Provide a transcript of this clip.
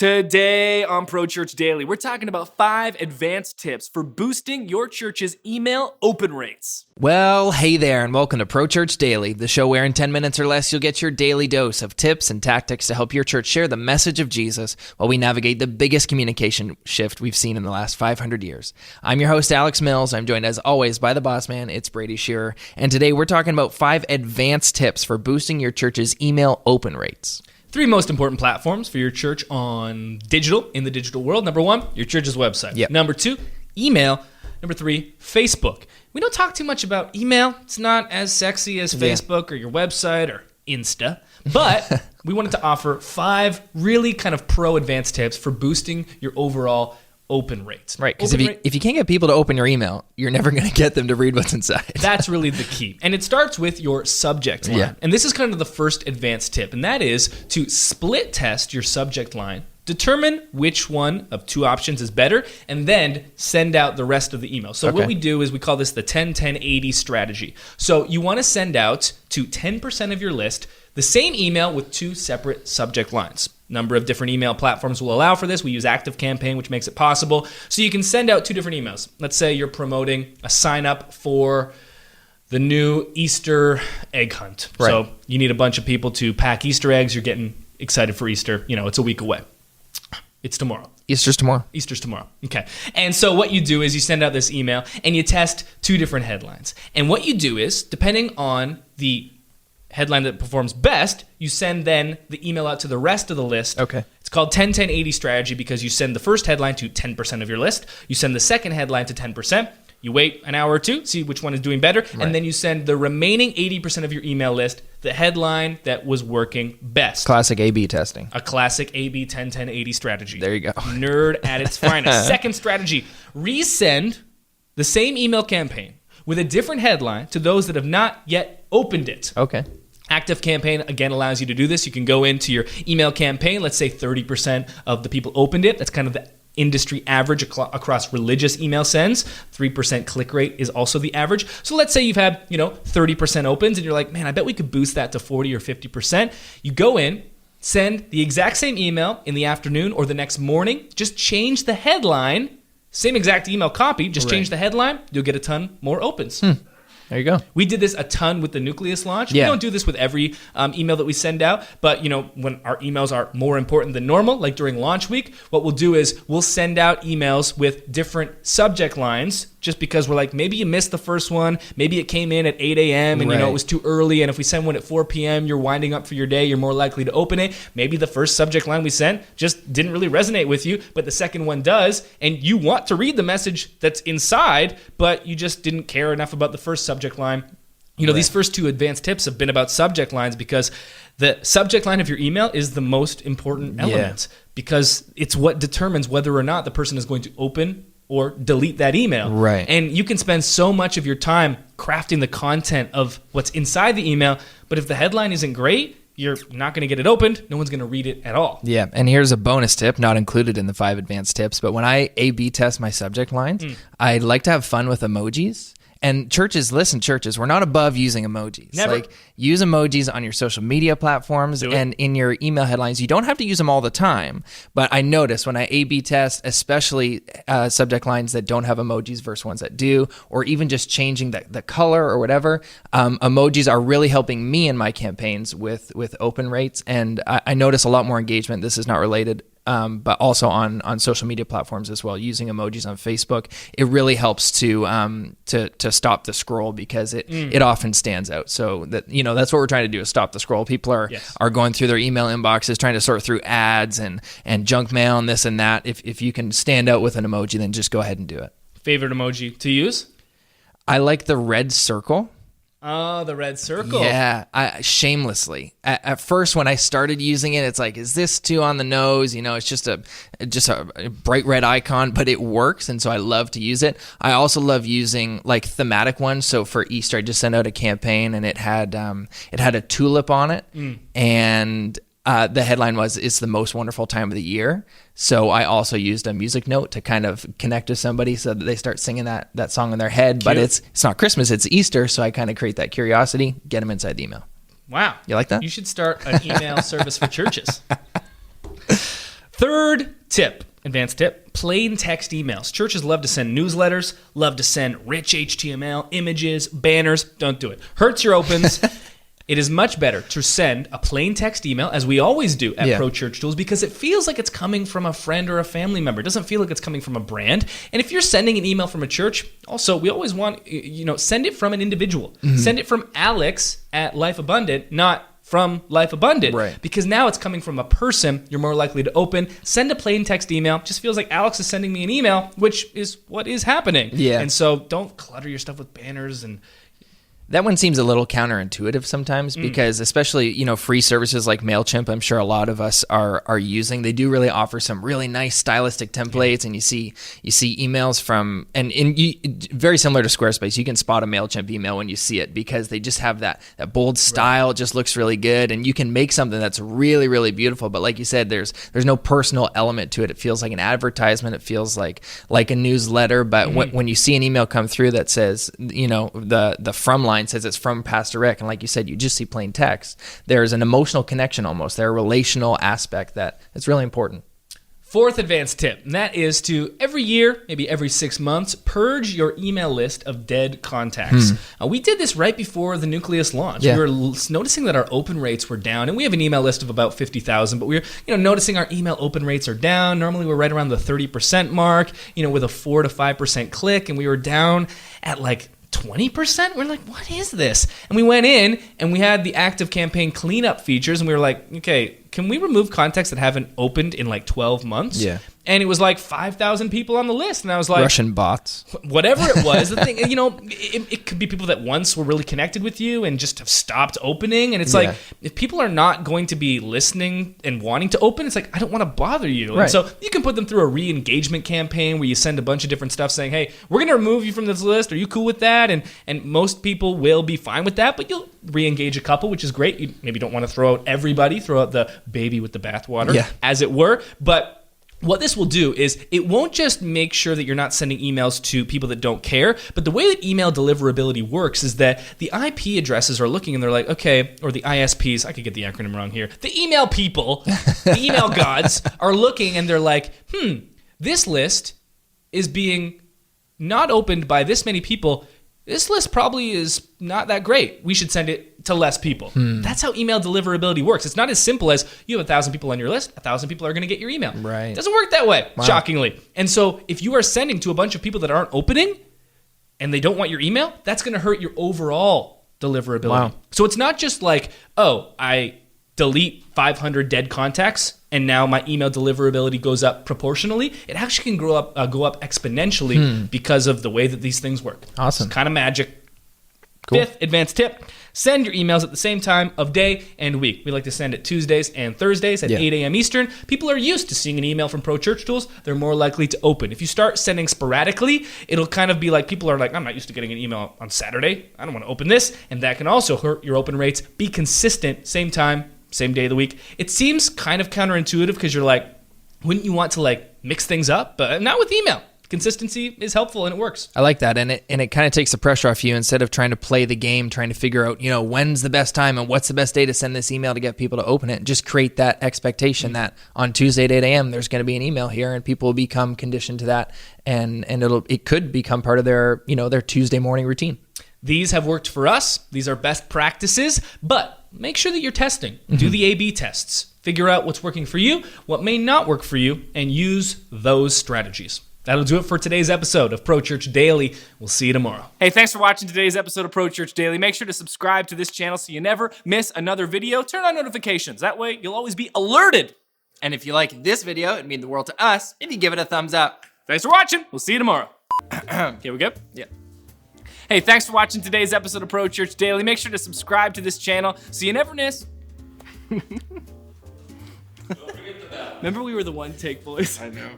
Today on Pro Church Daily, we're talking about 5 advanced tips for boosting your church's email open rates. Well, hey there, and welcome to Pro Church Daily, the show where in 10 minutes or less you'll get your daily dose of tips and tactics to help your church share the message of Jesus while we navigate the biggest communication shift we've seen in the last 500 years. I'm your host, Alex Mills. I'm joined as always by the boss man, it's Brady Shearer, and today we're talking about 5 advanced tips for boosting your church's email open rates. 3 most important platforms for your church in the digital world. Number 1, your church's website. Yep. Number 2, email. Number 3, Facebook. We don't talk too much about email. It's not as sexy as Facebook or your website or Insta, but we wanted to offer 5 really kind of pro advanced tips for boosting your overall open rates. Right, because if you can't get people to open your email, you're never going to get them to read what's inside. That's really the key. And it starts with your subject line. Yeah. And this is kind of the first advanced tip, and that is to split test your subject line, determine which one of 2 options is better, and then send out the rest of the email. So what we do is we call this the 10-10-80 strategy. So you want to send out to 10% of your list the same email with 2 separate subject lines. Number of different email platforms will allow for this. We use ActiveCampaign, which makes it possible. So you can send out 2 different emails. Let's say you're promoting a sign up for the new Easter egg hunt. Right. So you need a bunch of people to pack Easter eggs. You're getting excited for Easter. You know, it's a week away. It's tomorrow. Easter's tomorrow. Easter's tomorrow. Okay. And so what you do is you send out this email and you test 2 different headlines. And what you do is, depending on the headline that performs best, you send then the email out to the rest of the list. Okay. It's called 10-10-80 strategy because you send the first headline to 10% of your list. You send the second headline to 10%. You wait an hour or 2, see which one is doing better, Right. and then you send the remaining 80% of your email list the headline that was working best. Classic A/B testing. A classic A/B 10-10-80 strategy. There you go. Nerd at its finest. Second strategy, resend the same email campaign with a different headline to those that have not yet opened it. Okay. ActiveCampaign, again, allows you to do this. You can go into your email campaign. Let's say 30% of the people opened it. That's kind of the industry average across religious email sends. 3% click rate is also the average. So let's say you've had 30% opens, and you're like, man, I bet we could boost that to 40 or 50%. You go in, send the exact same email in the afternoon or the next morning. Just change the headline. Same exact email copy. Just change the headline. You'll get a ton more opens. There you go. We did this a ton with the Nucleus launch. Yeah. We don't do this with every email that we send out, but when our emails are more important than normal, like during launch week, what we'll do is we'll send out emails with different subject lines just because we're like, maybe you missed the first one, maybe it came in at 8 a.m. and it was too early, and if we send one at 4 p.m., you're winding up for your day, you're more likely to open it. Maybe the first subject line we sent just didn't really resonate with you, but the second one does, and you want to read the message that's inside, but you just didn't care enough about the first subject line. These first 2 advanced tips have been about subject lines because the subject line of your email is the most important element because it's what determines whether or not the person is going to open or delete that email. Right. And you can spend so much of your time crafting the content of what's inside the email, but if the headline isn't great, you're not going to get it opened. No one's going to read it at all. Yeah, and here's a bonus tip, not included in the 5 advanced tips, but when I A/B test my subject lines, I like to have fun with emojis. And churches, we're not above using emojis. Never. Use emojis on your social media platforms and in your email headlines. You don't have to use them all the time, but I notice when I A/B test, especially subject lines that don't have emojis versus ones that do, or even just changing the color or whatever, emojis are really helping me in my campaigns with open rates, and I notice a lot more engagement. This is not related. But also on social media platforms as well, using emojis on Facebook, it really helps to stop the scroll because it often stands out. So that's what we're trying to do is stop the scroll. People are going through their email inboxes, trying to sort through ads and junk mail and this and that. If you can stand out with an emoji, then just go ahead and do it. Favorite emoji to use? I like the red circle. Oh, the red circle. Yeah, shamelessly. At first, when I started using it, it's like, is this too on the nose? It's just a bright red icon, but it works, and so I love to use it. I also love using like thematic ones. So for Easter, I just sent out a campaign, and it had a tulip on it, and the headline was, "It's the most wonderful time of the year." So I also used a music note to kind of connect with somebody so that they start singing that song in their head. Cute. But it's not Christmas, it's Easter. So I kind of create that curiosity, get them inside the email. Wow. You like that? You should start an email service for churches. Third tip, advanced tip, plain text emails. Churches love to send newsletters, love to send rich HTML, images, banners. Don't do it. Hurts your opens. It is much better to send a plain text email, as we always do at Pro Church Tools, because it feels like it's coming from a friend or a family member. It doesn't feel like it's coming from a brand. And if you're sending an email from a church, also, we always want, send it from an individual. Mm-hmm. Send it from Alex at Life Abundant, not from Life Abundant. Right. Because now it's coming from a person you're more likely to open. Send a plain text email. Just feels like Alex is sending me an email, which is what is happening. Yeah. And so don't clutter your stuff with banners and... That one seems a little counterintuitive sometimes because especially, free services like MailChimp, I'm sure a lot of us are using. They do really offer some really nice stylistic templates, and you see emails from very similar to Squarespace. You can spot a MailChimp email when you see it because they just have that bold style. It just looks really good, and you can make something that's really, really beautiful. But like you said, there's no personal element to it. It feels like an advertisement. It feels like a newsletter. But when you see an email come through that says, the from line says it's from Pastor Rick, and like you said, you just see plain text, there's an emotional connection almost. There's a relational aspect that it's really important. Fourth advanced tip, and that is to every year, maybe every 6 months, purge your email list of dead contacts. We did this right before the Nucleus launch. Yeah. We were noticing that our open rates were down, and we have an email list of about 50,000, but we were noticing our email open rates are down. Normally we're right around the 30% mark, with a 4 to 5% click, and we were down at like 20%? We're like, what is this? And we went in and we had the active campaign cleanup features, and we were like, okay, can we remove contacts that haven't opened in like 12 months? Yeah. And it was like 5,000 people on the list. And I was like... Russian bots. Whatever it was. The thing, it could be people that once were really connected with you and just have stopped opening. And it's like, if people are not going to be listening and wanting to open, it's like, I don't want to bother you. Right. And so you can put them through a re-engagement campaign where you send a bunch of different stuff saying, hey, we're going to remove you from this list. Are you cool with that? And most people will be fine with that, but you'll re-engage a couple, which is great. You maybe don't want to throw out everybody, throw out the baby with the bathwater, as it were. But what this will do is it won't just make sure that you're not sending emails to people that don't care, but the way that email deliverability works is that the IP addresses are looking and they're like, okay, or the ISPs, I could get the acronym wrong here, the email people, the email gods are looking and they're like, this list is being not opened by this many people. This list probably is not that great. We should send it to less people. That's how email deliverability works. It's not as simple as you have 1,000 people on your list, 1,000 people are going to get your email. Right. It doesn't work that way, Wow. shockingly. And so if you are sending to a bunch of people that aren't opening and they don't want your email, that's going to hurt your overall deliverability. Wow. So So it's not just like, oh, I delete 500 dead contacts and now my email deliverability goes up proportionally. It actually can go up exponentially because of the way that these things work. Awesome. It's kind of magic. Cool. Fifth advanced tip, send your emails at the same time of day and week. We like to send it Tuesdays and Thursdays at 8 a.m. Eastern. People are used to seeing an email from Pro Church Tools. They're more likely to open. If you start sending sporadically, it'll kind of be like people are like, I'm not used to getting an email on Saturday. I don't want to open this. And that can also hurt your open rates. Be consistent, same time, same day of the week. It seems kind of counterintuitive because you're like, wouldn't you want to like mix things up? But not with email. Consistency is helpful and it works. I like that, and it kind of takes the pressure off you instead of trying to play the game, trying to figure out when's the best time and what's the best day to send this email to get people to open it. Just create that expectation that on Tuesday at 8 a.m. there's going to be an email here, and people will become conditioned to that, and it could become part of their their Tuesday morning routine. These have worked for us. These are best practices, but make sure that you're testing. Do the A/B tests. Figure out what's working for you, what may not work for you, and use those strategies. That'll do it for today's episode of Pro Church Daily. We'll see you tomorrow. Hey, thanks for watching today's episode of Pro Church Daily. Make sure to subscribe to this channel so you never miss another video. Turn on notifications. That way, you'll always be alerted. And if you like this video, it'd mean the world to us if you give it a thumbs up. Thanks for watching. We'll see you tomorrow. Here we go. Yeah. Hey, thanks for watching today's episode of Pro Church Daily. Make sure to subscribe to this channel so you never miss. Don't forget the bell. Remember we were the one take boys? I know.